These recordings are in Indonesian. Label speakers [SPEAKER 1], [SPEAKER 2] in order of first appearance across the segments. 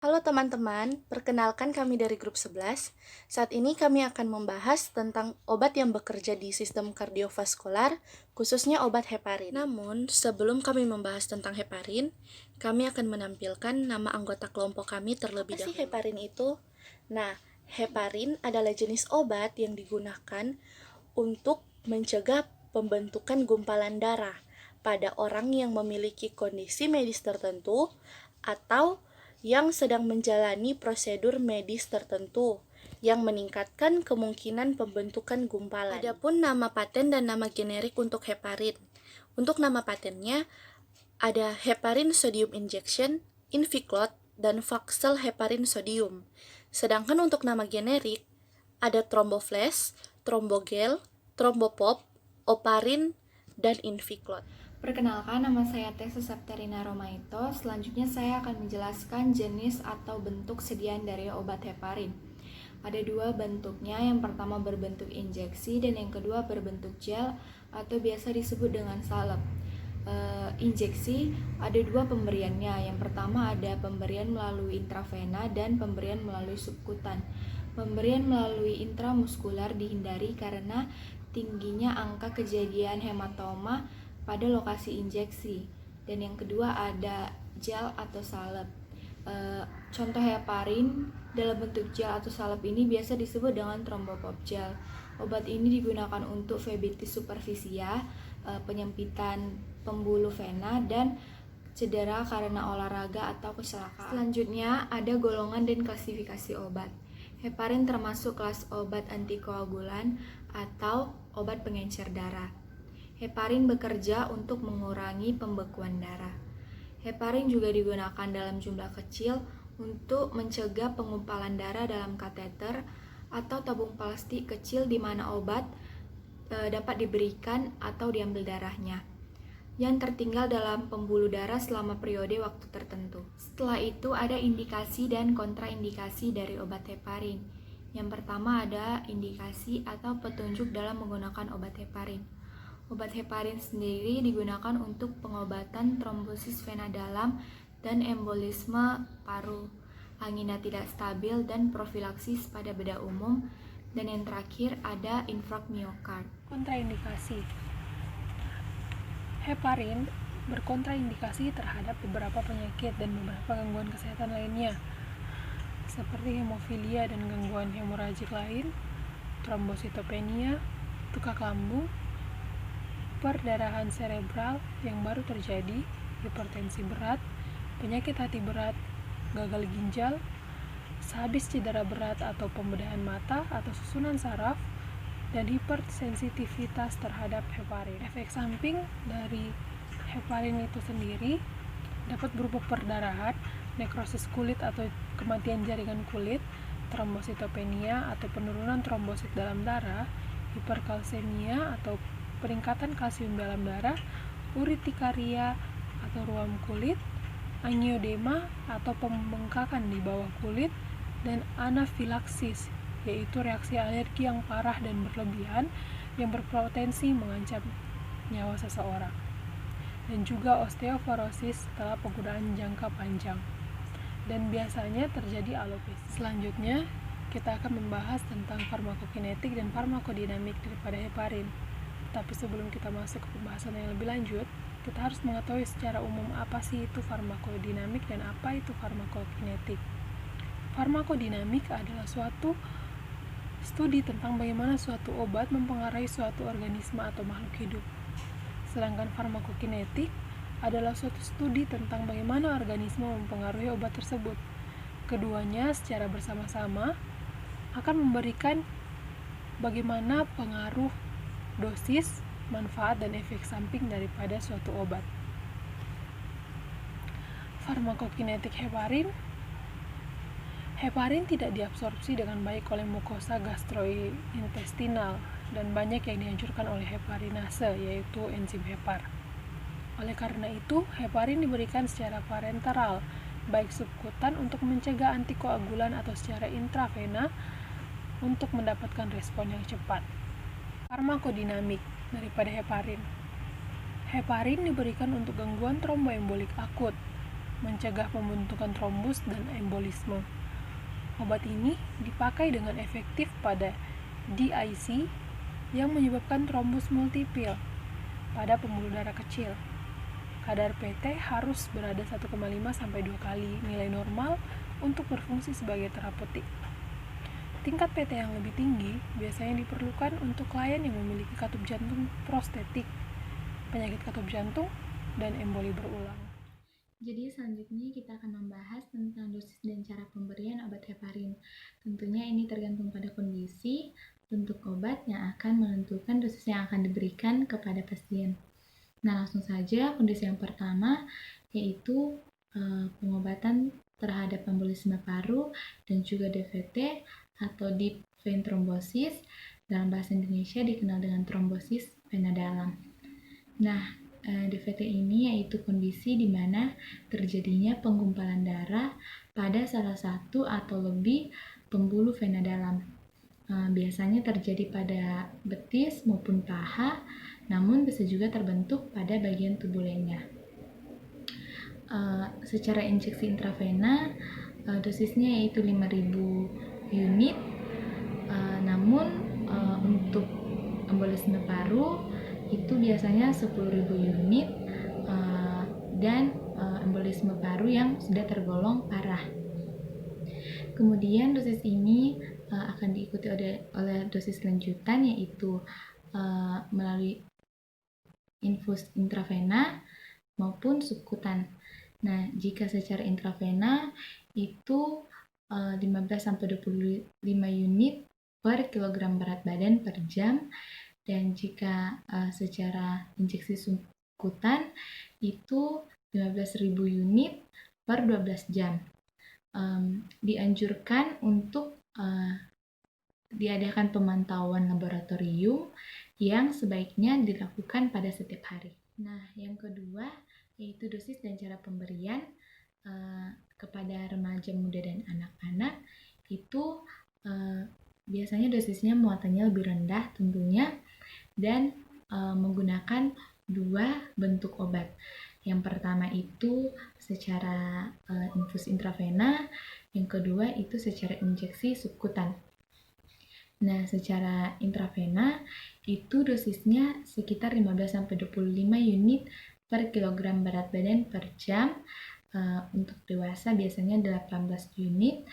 [SPEAKER 1] Halo teman-teman, perkenalkan kami dari grup 11. Saat ini kami akan membahas tentang obat yang bekerja di sistem kardiovaskular, khususnya obat heparin. Namun, sebelum kami membahas tentang heparin, kami akan menampilkan nama anggota kelompok kami terlebih dahulu. Apa sih heparin itu? Nah, heparin adalah jenis obat yang digunakan untuk mencegah pembentukan gumpalan darah pada orang yang memiliki kondisi medis tertentu atau yang sedang menjalani prosedur medis tertentu yang meningkatkan kemungkinan pembentukan gumpalan. Adapun nama paten dan nama generik untuk heparin. Untuk nama patennya ada heparin sodium injection, Inviclot, dan Vaxel heparin sodium. Sedangkan untuk nama generik ada Thromboflash, Thrombogel, Thrombopop, Oparin, dan Inviclot.
[SPEAKER 2] Perkenalkan, nama saya Tessa Septerina Romaito. Selanjutnya saya akan menjelaskan jenis atau bentuk sediaan dari obat heparin. Ada dua bentuknya, yang pertama berbentuk injeksi dan yang kedua berbentuk gel atau biasa disebut dengan salep. Injeksi ada dua pemberiannya. Yang pertama ada pemberian melalui intravena dan pemberian melalui subkutan. Pemberian melalui intramuskular dihindari karena tingginya angka kejadian hematoma pada lokasi injeksi. Dan yang kedua ada gel atau salep. Contoh heparin dalam bentuk gel atau salep ini biasa disebut dengan Thrombopop gel. Obat ini digunakan untuk vebitis superfisia, penyempitan pembuluh vena, dan cedera karena olahraga atau kecelakaan. Selanjutnya ada golongan dan klasifikasi obat. Heparin termasuk kelas obat antikoagulan atau obat pengencer darah. Heparin bekerja untuk mengurangi pembekuan darah. Heparin juga digunakan dalam jumlah kecil untuk mencegah pengumpalan darah dalam kateter atau tabung plastik kecil di mana obat dapat diberikan atau diambil darahnya yang tertinggal dalam pembuluh darah selama periode waktu tertentu. Setelah itu ada indikasi dan kontraindikasi dari obat heparin. Yang pertama ada indikasi atau petunjuk dalam menggunakan obat heparin. Obat heparin sendiri digunakan untuk pengobatan trombosis vena dalam dan embolisme paru, angina tidak stabil, dan profilaksis pada bedah umum. Dan yang terakhir ada infark miokard.
[SPEAKER 3] Kontraindikasi. Heparin berkontraindikasi terhadap beberapa penyakit dan beberapa gangguan kesehatan lainnya, seperti hemofilia dan gangguan hemoragik lain, trombositopenia, tukak lambung, perdarahan serebral yang baru terjadi, hipertensi berat, penyakit hati berat, gagal ginjal, sehabis cedera berat atau pembedahan mata atau susunan saraf, dan hipersensitivitas terhadap heparin. Efek samping dari heparin itu sendiri dapat berupa perdarahan, nekrosis kulit atau kematian jaringan kulit, trombositopenia atau penurunan trombosit dalam darah, hiperkalsemia atau peningkatan kalsium dalam darah, urtikaria atau ruam kulit, angiodema atau pembengkakan di bawah kulit, dan anafilaksis, yaitu reaksi alergi yang parah dan berlebihan yang berpotensi mengancam nyawa seseorang, dan juga osteoporosis setelah penggunaan jangka panjang, dan biasanya terjadi alopecia. Selanjutnya, kita akan membahas tentang farmakokinetik dan farmakodinamik daripada heparin. Tapi sebelum kita masuk ke pembahasan yang lebih lanjut, kita harus mengetahui secara umum apa sih itu farmakodinamik dan apa itu farmakokinetik. Farmakodinamik adalah suatu studi tentang bagaimana suatu obat mempengaruhi suatu organisme atau makhluk hidup. Sedangkan farmakokinetik adalah suatu studi tentang bagaimana organisme mempengaruhi obat tersebut. Keduanya secara bersama-sama akan memberikan bagaimana pengaruh, dosis, manfaat, dan efek samping daripada suatu obat. Farmakokinetik heparin. Heparin tidak diabsorpsi dengan baik oleh mukosa gastrointestinal dan banyak yang dihancurkan oleh heparinase, yaitu enzim hepar. Oleh karena itu, heparin diberikan secara parenteral, baik subkutan untuk mencegah antikoagulan atau secara intravena untuk mendapatkan respon yang cepat. Farmakodinamik daripada heparin. Heparin diberikan untuk gangguan tromboembolik akut, mencegah pembentukan trombus dan embolisme. Obat ini dipakai dengan efektif pada DIC yang menyebabkan trombus multipil pada pembuluh darah kecil. Kadar PT harus berada 1,5 sampai 2 kali nilai normal untuk berfungsi sebagai terapeutik. Tingkat PT yang lebih tinggi biasanya diperlukan untuk klien yang memiliki katup jantung prostetik, penyakit katup jantung, dan emboli berulang.
[SPEAKER 2] Jadi selanjutnya kita akan membahas tentang dosis dan cara pemberian obat heparin. Tentunya ini tergantung pada kondisi, bentuk obat yang akan menentukan dosis yang akan diberikan kepada pasien. Nah, langsung saja kondisi yang pertama yaitu pengobatan terhadap embolisme paru dan juga DVT atau deep vein thrombosis. Dalam bahasa Indonesia dikenal dengan trombosis vena dalam. Nah, DVT ini yaitu kondisi di mana terjadinya penggumpalan darah pada salah satu atau lebih pembuluh vena dalam. Biasanya terjadi pada betis maupun paha, namun bisa juga terbentuk pada bagian tubuh lainnya. Secara injeksi intravena, dosisnya yaitu 5.000 unit, namun untuk embolisme paru itu biasanya 10.000 unit dan embolisme paru yang sudah tergolong parah. Kemudian dosis ini akan diikuti oleh dosis lanjutan yaitu melalui infus intravena maupun subkutan. Nah, jika secara intravena itu 15-25 unit per kilogram berat badan per jam, dan jika secara injeksi subkutan itu 15.000 unit per 12 jam. Dianjurkan untuk diadakan pemantauan laboratorium yang sebaiknya dilakukan pada setiap hari. Nah, yang kedua yaitu dosis dan cara pemberian kepada remaja muda dan anak-anak itu biasanya dosisnya muatannya lebih rendah tentunya dan menggunakan dua bentuk obat. Yang pertama itu secara infus intravena, yang kedua itu secara injeksi subkutan. Nah, secara intravena itu dosisnya sekitar 15-25 unit per kilogram berat badan per jam. Untuk dewasa biasanya 18 unit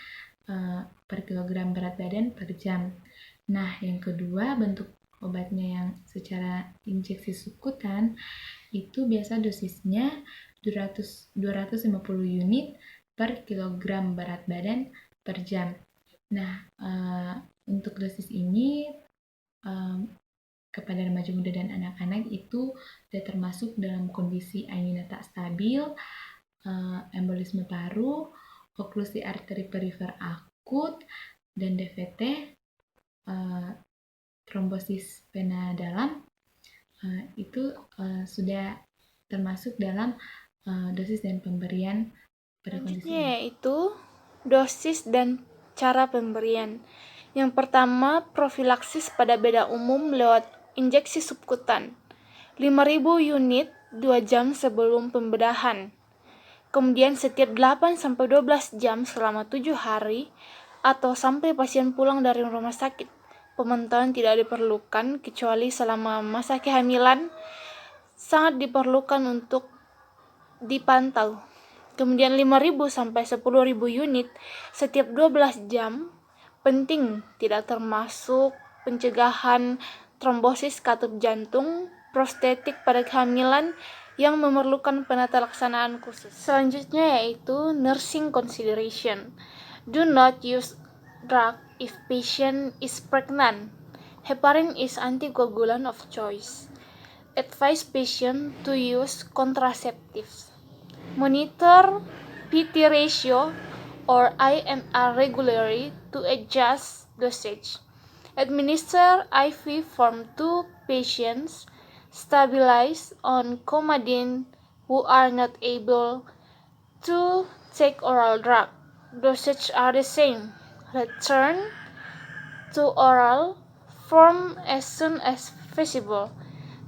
[SPEAKER 2] per kilogram berat badan per jam. Nah, yang kedua bentuk obatnya yang secara injeksi subkutan itu biasa dosisnya 250 unit per kilogram berat badan per jam. Nah, untuk dosis ini kepada remaja muda dan anak-anak itu sudah termasuk dalam kondisi anemia tak stabil, embolisme paru, oklusi arteri perifer akut, dan DVT, trombosis vena dalam, itu sudah termasuk dalam dosis dan pemberian pada kondisi
[SPEAKER 1] Selanjutnya yaitu dosis dan cara pemberian. Yang pertama, profilaksis pada beda umum lewat injeksi subkutan. 5.000 unit 2 jam sebelum pembedahan. Kemudian setiap 8-12 jam selama 7 hari atau sampai pasien pulang dari rumah sakit. Pemantauan tidak diperlukan kecuali selama masa kehamilan sangat diperlukan untuk dipantau. Kemudian 5.000 sampai 10.000 unit setiap 12 jam. Penting, tidak termasuk pencegahan trombosis katup jantung prostetik pada kehamilan yang memerlukan penata laksanaan khusus. Selanjutnya yaitu nursing consideration. Do not use drug if patient is pregnant. Heparin is anticoagulant of choice. Advise patient to use contraceptives. Monitor PT ratio or INR regularly to adjust dosage. Administer IV form to patients stabilized on Coumadin who are not able to take oral drug. Dosage are the same. Return to oral form as soon as feasible.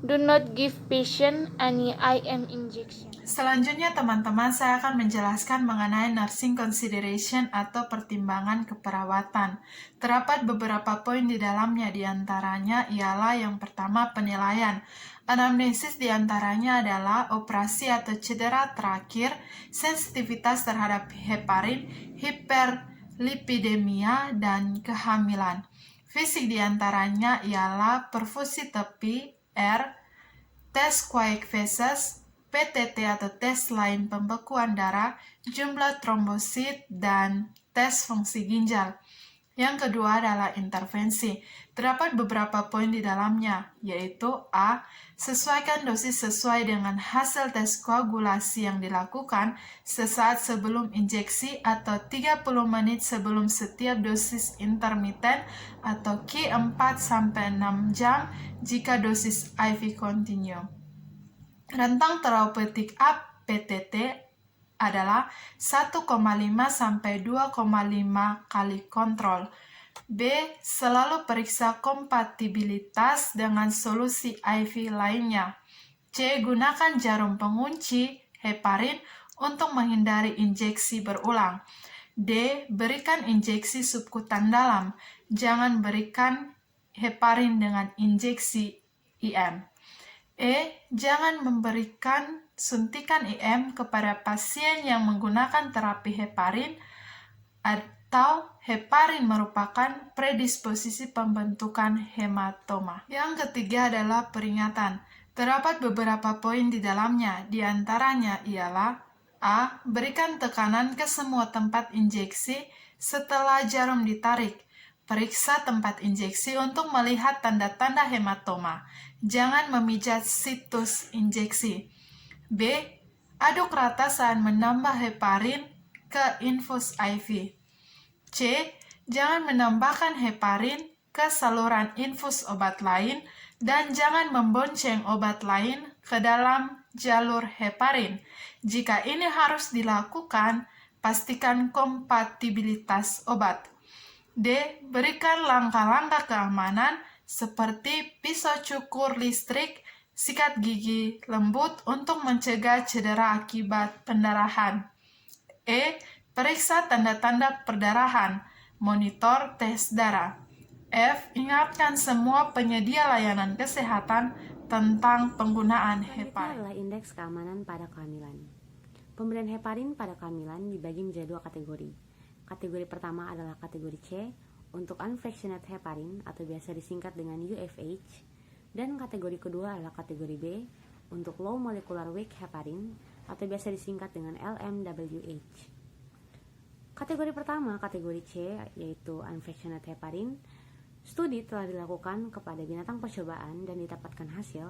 [SPEAKER 1] Do not give patient any IM injection.
[SPEAKER 4] Selanjutnya teman-teman, saya akan menjelaskan mengenai nursing consideration atau pertimbangan keperawatan. Terdapat beberapa poin di dalamnya, diantaranya ialah yang pertama penilaian. Anamnesis diantaranya adalah operasi atau cedera terakhir, sensitivitas terhadap heparin, hiperlipidemia, dan kehamilan. Fisik diantaranya ialah perfusi tepi, tes Quayck-Visses, PTT atau tes lain pembekuan darah, jumlah trombosit, dan tes fungsi ginjal. Yang kedua adalah intervensi. Terdapat beberapa poin di dalamnya, yaitu A. Sesuaikan dosis sesuai dengan hasil tes koagulasi yang dilakukan sesaat sebelum injeksi atau 30 menit sebelum setiap dosis intermiten atau Q 4-6 jam jika dosis IV continue. Rentang terapeutik A PTT adalah 1,5 sampai 2,5 kali kontrol. B. Selalu periksa kompatibilitas dengan solusi IV lainnya. C. Gunakan jarum pengunci heparin untuk menghindari injeksi berulang. D. Berikan injeksi subkutan dalam. Jangan berikan heparin dengan injeksi IM. E. Jangan memberikan suntikan IM kepada pasien yang menggunakan terapi heparin atau heparin merupakan predisposisi pembentukan hematoma. Yang ketiga adalah peringatan. Terdapat beberapa poin di dalamnya, diantaranya ialah A. Berikan tekanan ke semua tempat injeksi setelah jarum ditarik. Periksa tempat injeksi untuk melihat tanda-tanda hematoma. Jangan memijat situs injeksi. B. Aduk rata saat menambah heparin ke infus IV. C. Jangan menambahkan heparin ke saluran infus obat lain dan jangan membonceng obat lain ke dalam jalur heparin. Jika ini harus dilakukan, pastikan kompatibilitas obat. D. Berikan langkah-langkah keamanan seperti pisau cukur listrik, sikat gigi lembut untuk mencegah cedera akibat pendarahan. E. Periksa tanda-tanda perdarahan, monitor tes darah. F. Ingatkan semua penyedia layanan kesehatan tentang penggunaan heparin.
[SPEAKER 5] Adalah indeks keamanan pada kehamilan. Pemberian heparin pada kehamilan dibagi menjadi dua kategori. Kategori pertama adalah kategori C untuk unfractionated heparin atau biasa disingkat dengan UFH, dan kategori kedua adalah kategori B untuk low molecular weight heparin atau biasa disingkat dengan LMWH. Kategori pertama, kategori C, yaitu unfractionated heparin. Studi telah dilakukan kepada binatang percobaan dan didapatkan hasil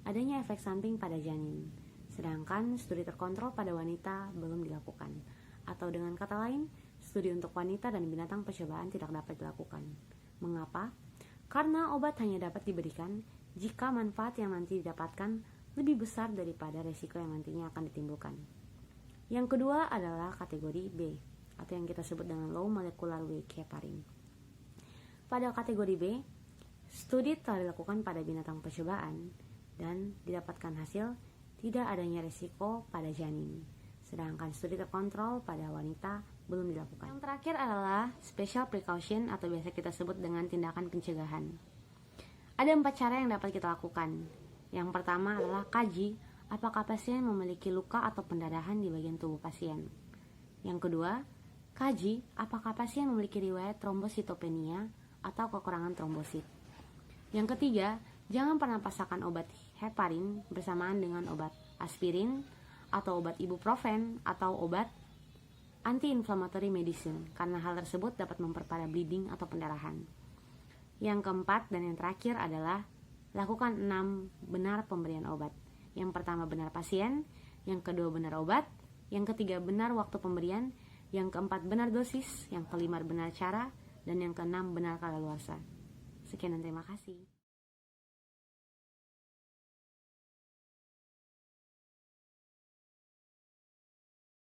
[SPEAKER 5] adanya efek samping pada janin, sedangkan studi terkontrol pada wanita belum dilakukan. Atau dengan kata lain, studi untuk wanita dan binatang percobaan tidak dapat dilakukan. Mengapa? Karena obat hanya dapat diberikan jika manfaat yang nanti didapatkan lebih besar daripada resiko yang nantinya akan ditimbulkan. Yang kedua adalah kategori B, atau yang kita sebut dengan low molecular weight heparin. Pada kategori B, studi telah dilakukan pada binatang percobaan dan didapatkan hasil tidak adanya resiko pada janin, sedangkan studi terkontrol pada wanita belum dilakukan. Yang terakhir adalah special precaution atau biasa kita sebut dengan tindakan pencegahan. Ada 4 cara yang dapat kita lakukan. Yang pertama adalah kaji apakah pasien memiliki luka atau pendarahan di bagian tubuh pasien. Yang kedua, kaji apakah pasien memiliki riwayat trombositopenia atau kekurangan trombosit. Yang ketiga, jangan pernah pasangkan obat heparin bersamaan dengan obat aspirin atau obat ibuprofen atau obat anti-inflammatory medicine, karena hal tersebut dapat memperparah bleeding atau pendarahan. Yang keempat dan yang terakhir adalah lakukan 6 benar pemberian obat. Yang pertama benar pasien, yang kedua benar obat, yang ketiga benar waktu pemberian, yang keempat benar dosis, yang kelima benar cara, dan yang keenam benar kadaluarsa. Sekian dan terima kasih.